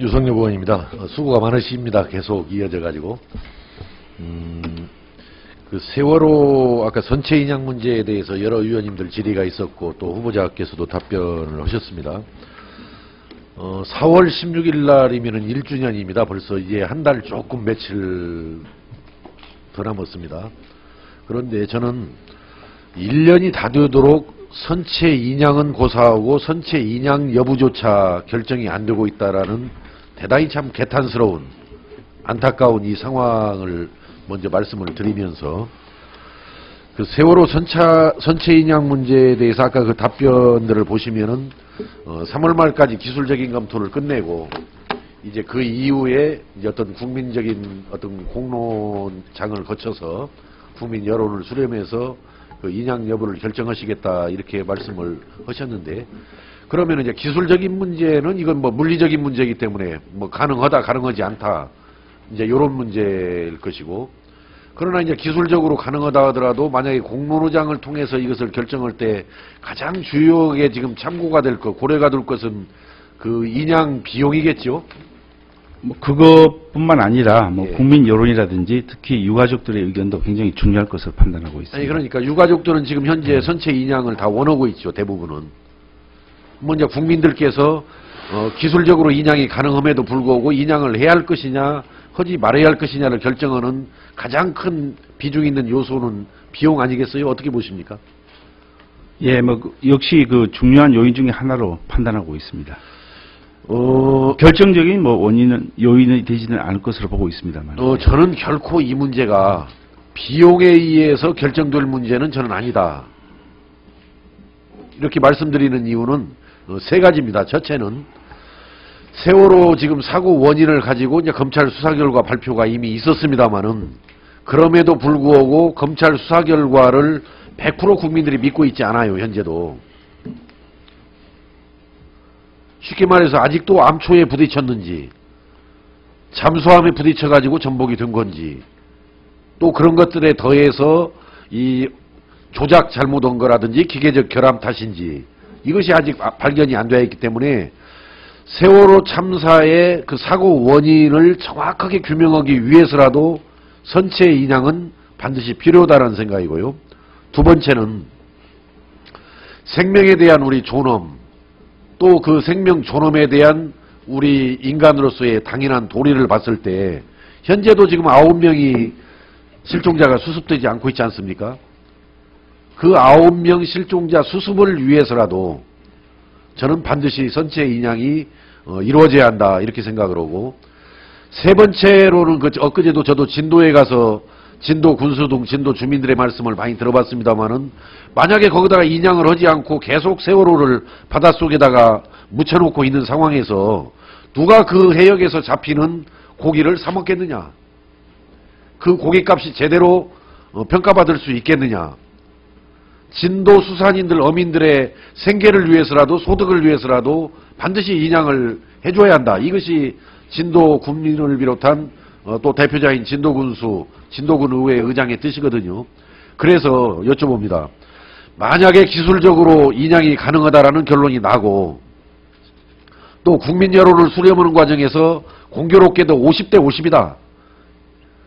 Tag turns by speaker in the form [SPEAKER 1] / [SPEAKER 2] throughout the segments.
[SPEAKER 1] 유석엽 의원입니다. 수고가 많으십니다. 계속 이어져가지고. 그 세월호 아까 선체 인양 문제에 대해서 여러 의원님들 질의가 있었고 또 후보자께서도 답변을 하셨습니다. 4월 16일 날이면은 1주년입니다. 벌써 이제 한 달 조금 며칠 더 남았습니다. 그런데 저는 1년이 다 되도록 선체 인양은 고사하고 선체 인양 여부조차 결정이 안 되고 있다라는 대단히 참 개탄스러운 안타까운 이 상황을 먼저 말씀을 드리면서 그 세월호 선체 인양 문제에 대해서 아까 그 답변들을 보시면은 3월 말까지 기술적인 검토를 끝내고 이제 그 이후에 이제 어떤 국민적인 어떤 공론장을 거쳐서 국민 여론을 수렴해서 그 인양 여부를 결정하시겠다 이렇게 말씀을 하셨는데, 그러면 이제 기술적인 문제는 이건 뭐 물리적인 문제이기 때문에 뭐 가능하다 가능하지 않다 이제 이런 문제일 것이고, 그러나 이제 기술적으로 가능하다 하더라도 만약에 공론호장을 통해서 이것을 결정할 때 가장 주요하게 지금 참고가 될 것, 고려가 될 것은 그 인양 비용이겠죠.
[SPEAKER 2] 뭐 그것뿐만 아니라 뭐
[SPEAKER 1] 예.
[SPEAKER 2] 국민 여론이라든지 특히 유가족들의 의견도 굉장히 중요할 것으로 판단하고 있습니다.
[SPEAKER 1] 아니 그러니까 유가족들은 지금 현재 선체 인양을 다 원하고 있죠. 대부분은. 먼저 국민들께서 기술적으로 인양이 가능함에도 불구하고 인양을 해야 할 것이냐 하지 말아야 할 것이냐를 결정하는 가장 큰 비중 있는 요소는 비용 아니겠어요? 어떻게 보십니까?
[SPEAKER 2] 예, 뭐 역시 그 중요한 요인 중에 하나로 판단하고 있습니다. 결정적인 뭐 원인은 요인이 되지는 않을 것으로 보고 있습니다만.
[SPEAKER 1] 저는 결코 이 문제가 비용에 의해서 결정될 문제는 저는 아니다. 이렇게 말씀드리는 이유는 세 가지입니다. 첫째는 세월호 지금 사고 원인을 가지고 이제 검찰 수사 결과 발표가 이미 있었습니다만은 그럼에도 불구하고 검찰 수사 결과를 100% 국민들이 믿고 있지 않아요. 현재도. 쉽게 말해서 아직도 암초에 부딪혔는지 잠수함에 부딪혀가지고 전복이 된 건지 또 그런 것들에 더해서 이 조작 잘못한 거라든지 기계적 결함 탓인지 이것이 아직 발견이 안 되어 있기 때문에 세월호 참사의 그 사고 원인을 정확하게 규명하기 위해서라도 선체 인양은 반드시 필요하다는 생각이고요. 두 번째는 생명에 대한 우리 존엄, 또 그 생명 존엄에 대한 우리 인간으로서의 당연한 도리를 봤을 때 현재도 지금 9명이 실종자가 수습되지 않고 있지 않습니까? 그 9명 실종자 수습을 위해서라도 저는 반드시 선체 인양이 이루어져야 한다 이렇게 생각을 하고, 세 번째로는 엊그제도 저도 진도에 가서 진도 군수동 진도 주민들의 말씀을 많이 들어봤습니다마는 만약에 거기다가 인양을 하지 않고 계속 세월호를 바닷속에다가 묻혀놓고 있는 상황에서 누가 그 해역에서 잡히는 고기를 사 먹겠느냐, 그 고깃값이 제대로 평가받을 수 있겠느냐, 진도 수산인들 어민들의 생계를 위해서라도 소득을 위해서라도 반드시 인양을 해줘야 한다. 이것이 진도 군민을 비롯한 또 대표자인 진도군수, 진도군 의회 의장의 뜻이거든요. 그래서 여쭤봅니다. 만약에 기술적으로 인양이 가능하다라는 결론이 나고 또 국민 여론을 수렴하는 과정에서 공교롭게도 50대 50이다.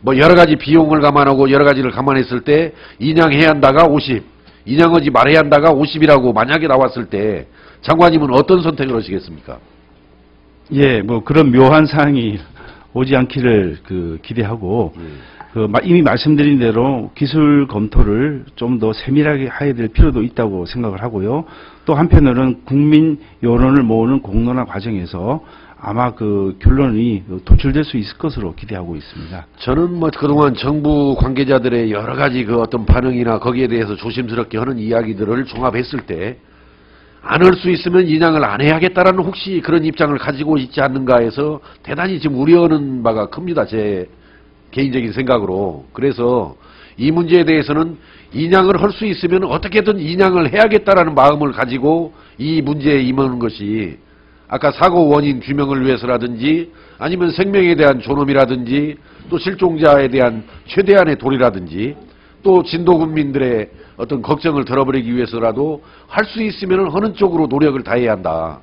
[SPEAKER 1] 뭐 여러 가지 비용을 감안하고 여러 가지를 감안했을 때 인양해야 한다가 50, 인양하지 말아야 한다가 50이라고 만약에 나왔을 때 장관님은 어떤 선택을 하시겠습니까?
[SPEAKER 2] 예, 뭐 그런 묘한 사항이 오지 않기를 기대하고 이미 말씀드린 대로 기술 검토를 좀 더 세밀하게 해야 될 필요도 있다고 생각을 하고요. 또 한편으로는 국민 여론을 모으는 공론화 과정에서 아마 그 결론이 도출될 수 있을 것으로 기대하고 있습니다.
[SPEAKER 1] 저는 뭐 그동안 정부 관계자들의 여러 가지 그 어떤 반응이나 거기에 대해서 조심스럽게 하는 이야기들을 종합했을 때 안 할 수 있으면 인양을 안 해야겠다라는 혹시 그런 입장을 가지고 있지 않는가 해서 대단히 지금 우려하는 바가 큽니다. 제 개인적인 생각으로. 그래서 이 문제에 대해서는 인양을 할 수 있으면 어떻게든 인양을 해야겠다라는 마음을 가지고 이 문제에 임하는 것이 아까 사고 원인 규명을 위해서라든지 아니면 생명에 대한 존엄이라든지 또 실종자에 대한 최대한의 도리라든지 또 진도 국민들의 어떤 걱정을 덜어버리기 위해서라도 할 수 있으면 하는 쪽으로 노력을 다해야 한다.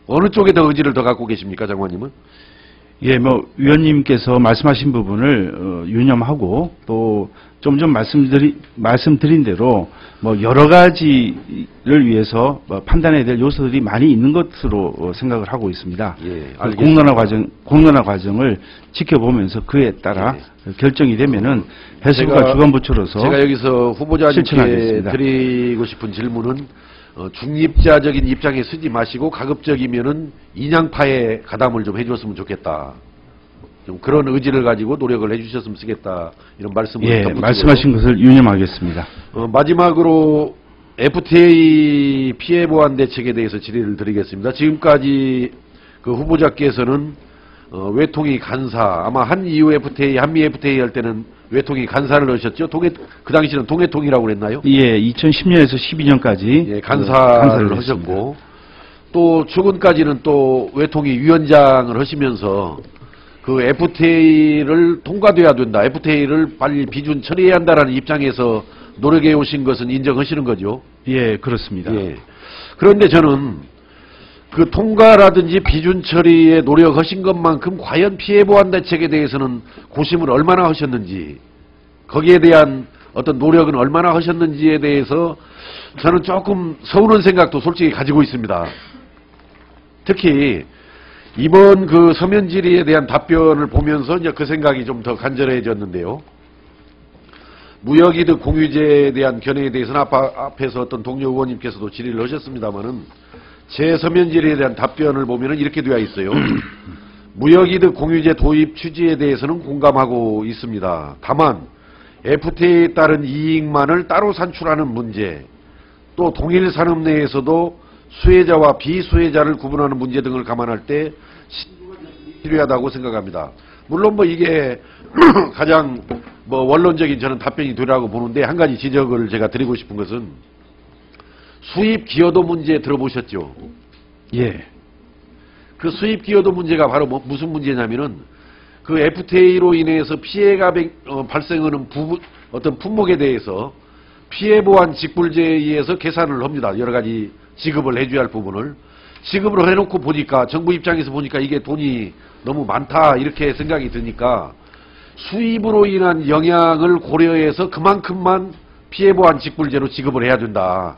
[SPEAKER 1] 어느 쪽에 더 의지를 더 갖고 계십니까, 장관님은?
[SPEAKER 2] 예, 뭐 위원님께서 말씀하신 부분을 유념하고 또 좀 전 말씀드린 대로 뭐 여러 가지를 위해서 판단해야 될 요소들이 많이 있는 것으로 생각을 하고 있습니다.
[SPEAKER 1] 예,
[SPEAKER 2] 그
[SPEAKER 1] 알겠습니다.
[SPEAKER 2] 공론화 과정을 지켜보면서 그에 따라 결정이 되면은 해수부가 주관부처로서
[SPEAKER 1] 제가 여기서 후보자님께
[SPEAKER 2] 실천하겠습니다.
[SPEAKER 1] 드리고 싶은 질문은 중립자적인 입장에 서지 마시고 가급적이면은 인양파에 가담을 좀 해줬으면 좋겠다. 좀 그런 의지를 가지고 노력을 해주셨으면 쓰겠다. 이런 말씀을
[SPEAKER 2] 예,
[SPEAKER 1] 덧붙이고요.
[SPEAKER 2] 말씀하신 것을 유념하겠습니다.
[SPEAKER 1] 마지막으로 FTA 피해 보완 대책에 대해서 질의를 드리겠습니다. 지금까지 그 후보자께서는 외통위 간사, 아마 한미 FTA 할 때는 외통위 간사를 하셨죠? 그 당시는 동해통이라고 그랬나요?
[SPEAKER 2] 예, 2010년에서 12년까지
[SPEAKER 1] 예, 간사를 하셨고, 또 최근까지는 또 외통위 위원장을 하시면서 그 FTA를 통과돼야 된다. FTA를 빨리 비준 처리해야 한다라는 입장에서 노력해 오신 것은 인정하시는 거죠?
[SPEAKER 2] 예, 그렇습니다.
[SPEAKER 1] 예. 그런데 저는 그 통과라든지 비준 처리에 노력하신 것만큼 과연 피해 보완 대책에 대해서는 고심을 얼마나 하셨는지, 거기에 대한 어떤 노력은 얼마나 하셨는지에 대해서 저는 조금 서운한 생각도 솔직히 가지고 있습니다. 특히 이번 그 서면 질의에 대한 답변을 보면서 이제 그 생각이 좀 더 간절해졌는데요. 무역이득 공유제에 대한 견해에 대해서는 앞에서 어떤 동료 의원님께서도 질의를 하셨습니다만은 제 서면 질의에 대한 답변을 보면은 이렇게 되어 있어요. 무역이득 공유제 도입 취지에 대해서는 공감하고 있습니다. 다만 FTA에 따른 이익만을 따로 산출하는 문제, 또 동일 산업 내에서도 수혜자와 비수혜자를 구분하는 문제 등을 감안할 때 필요하다고 생각합니다. 물론 뭐 이게 가장 뭐 원론적인 저는 답변이 되라고 보는데, 한 가지 지적을 제가 드리고 싶은 것은 수입 기여도 문제 들어보셨죠?
[SPEAKER 2] 예.
[SPEAKER 1] 그 수입 기여도 문제가 바로 무슨 문제냐면은 그 FTA로 인해서 피해가 발생하는 어떤 품목에 대해서 피해 보완 직불제에 의해서 계산을 합니다. 여러 가지 지급을 해줘야 할 부분을 지급을 해놓고 보니까, 정부 입장에서 보니까 이게 돈이 너무 많다 이렇게 생각이 드니까 수입으로 인한 영향을 고려해서 그만큼만 피해 보완 직불제로 지급을 해야 된다.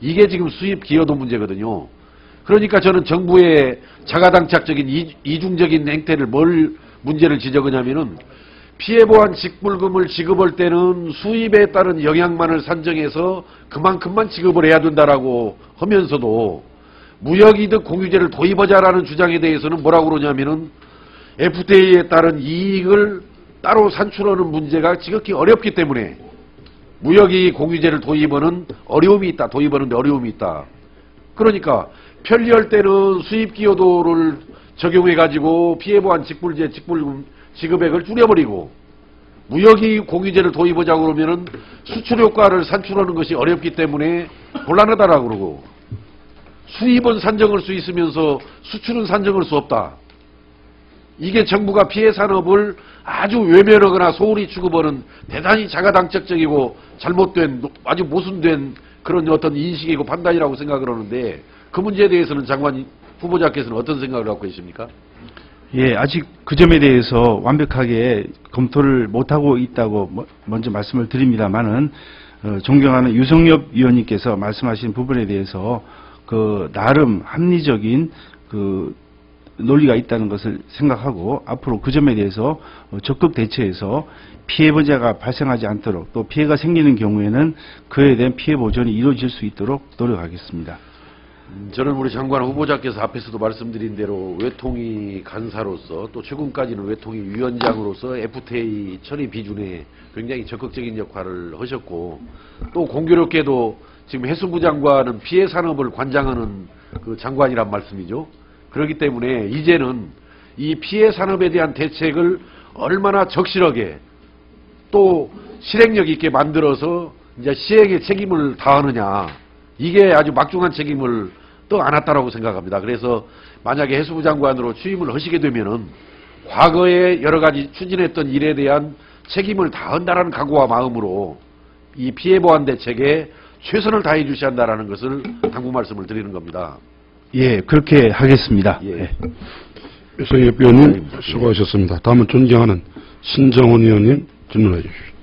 [SPEAKER 1] 이게 지금 수입 기여도 문제거든요. 그러니까 저는 정부의 자가당착적인 이중적인 행태를 문제를 지적하냐면은 피해 보완 직불금을 지급할 때는 수입에 따른 영향만을 산정해서 그만큼만 지급을 해야 된다라고 하면서도 무역이득 공유제를 도입하자라는 주장에 대해서는 뭐라고 그러냐면은 FTA에 따른 이익을 따로 산출하는 문제가 지극히 어렵기 때문에 무역이익 공유제를 도입하는 어려움이 있다. 도입하는데 어려움이 있다. 그러니까 편리할 때는 수입 기여도를 적용해가지고 피해 보완 직불제 직불금 지급액을 줄여버리고, 무역이익 공유제를 도입하자고 그러면은 수출 효과를 산출하는 것이 어렵기 때문에 곤란하다라고 그러고, 수입은 산정할 수 있으면서 수출은 산정할 수 없다. 이게 정부가 피해 산업을 아주 외면하거나 소홀히 취급하는 대단히 자가당착적이고 잘못된, 아주 모순된 그런 어떤 인식이고 판단이라고 생각을 하는데, 그 문제에 대해서는 장관 후보자께서는 어떤 생각을 갖고 계십니까?
[SPEAKER 2] 예, 아직 그 점에 대해서 완벽하게 검토를 못하고 있다고 먼저 말씀을 드립니다만은, 존경하는 유성엽 위원님께서 말씀하신 부분에 대해서 그 나름 합리적인 그 논리가 있다는 것을 생각하고, 앞으로 그 점에 대해서 적극 대처해서 피해 문제가 발생하지 않도록, 또 피해가 생기는 경우에는 그에 대한 피해 보전이 이루어질 수 있도록 노력하겠습니다.
[SPEAKER 1] 저는 우리 장관 후보자께서 앞에서도 말씀드린 대로 외통위 간사로서, 또 최근까지는 외통위 위원장으로서 FTA 처리 비준에 굉장히 적극적인 역할을 하셨고, 또 공교롭게도 지금 해수부 장관은 피해 산업을 관장하는 그 장관이란 말씀이죠. 그렇기 때문에 이제는 이 피해 산업에 대한 대책을 얼마나 적실하게 또 실행력 있게 만들어서 이제 시행의 책임을 다하느냐, 이게 아주 막중한 책임을 또 안았다라고 생각합니다. 그래서 만약에 해수부 장관으로 취임을 하시게 되면은 과거에 여러 가지 추진했던 일에 대한 책임을 다한다라는 각오와 마음으로 이 피해 보완 대책에 최선을 다해 주셔야 한다라는 것을 당부 말씀을 드리는 겁니다.
[SPEAKER 2] 예, 그렇게 하겠습니다.
[SPEAKER 1] 예.
[SPEAKER 2] 예.
[SPEAKER 3] 유성엽 의원님 수고하셨습니다. 다음은 존경하는 신정훈 의원님 질문해 주십시오.